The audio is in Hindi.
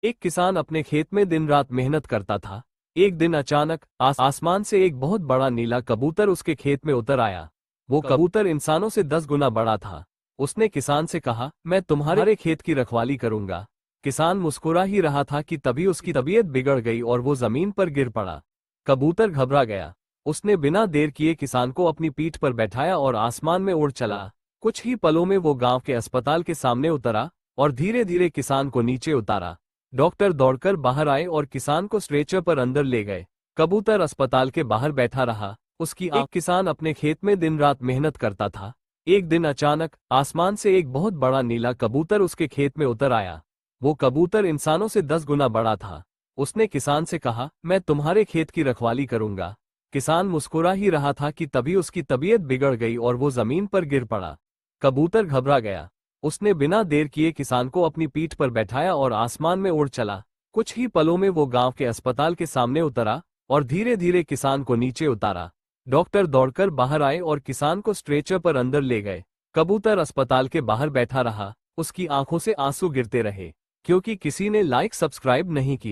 एक किसान अपने खेत में दिन रात मेहनत करता था। एक दिन अचानक आसमान से एक बहुत बड़ा नीला कबूतर उसके खेत में उतर आया। वो कबूतर इंसानों से 10 गुना बड़ा था। उसने किसान से कहा, मैं तुम्हारे खेत की रखवाली करूंगा। किसान मुस्कुरा ही रहा था कि तभी उसकी तबीयत बिगड़ गई और वो जमीन पर गिर पड़ा। कबूतर घबरा गया। उसने बिना देर किए किसान को अपनी पीठ पर बैठाया और आसमान में उड़ चला। कुछ ही पलों में वो गांव के अस्पताल के सामने उतरा और धीरे धीरे किसान को नीचे उतारा। डॉक्टर दौड़कर बाहर आए और किसान को स्ट्रेचर पर अंदर ले गए। कबूतर अस्पताल के बाहर बैठा रहा। उसकी आंख किसान अपने खेत में दिन रात मेहनत करता था। एक दिन अचानक आसमान से एक बहुत बड़ा नीला कबूतर उसके खेत में उतर आया। वो कबूतर इंसानों से 10 गुना बड़ा था। उसने किसान से कहा, मैं तुम्हारे खेत की रखवाली करूंगा। किसान मुस्कुरा ही रहा था कि तभी उसकी तबीयत बिगड़ गई और वो जमीन पर गिर पड़ा। कबूतर घबरा गया। उसने बिना देर किए किसान को अपनी पीठ पर बैठाया और आसमान में उड़ चला। कुछ ही पलों में वो गांव के अस्पताल के सामने उतरा और धीरे धीरे किसान को नीचे उतारा। डॉक्टर दौड़कर बाहर आए और किसान को स्ट्रेचर पर अंदर ले गए। कबूतर अस्पताल के बाहर बैठा रहा। उसकी आंखों से आंसू गिरते रहे, क्योंकि किसी ने लाइक सब्सक्राइब नहीं किया।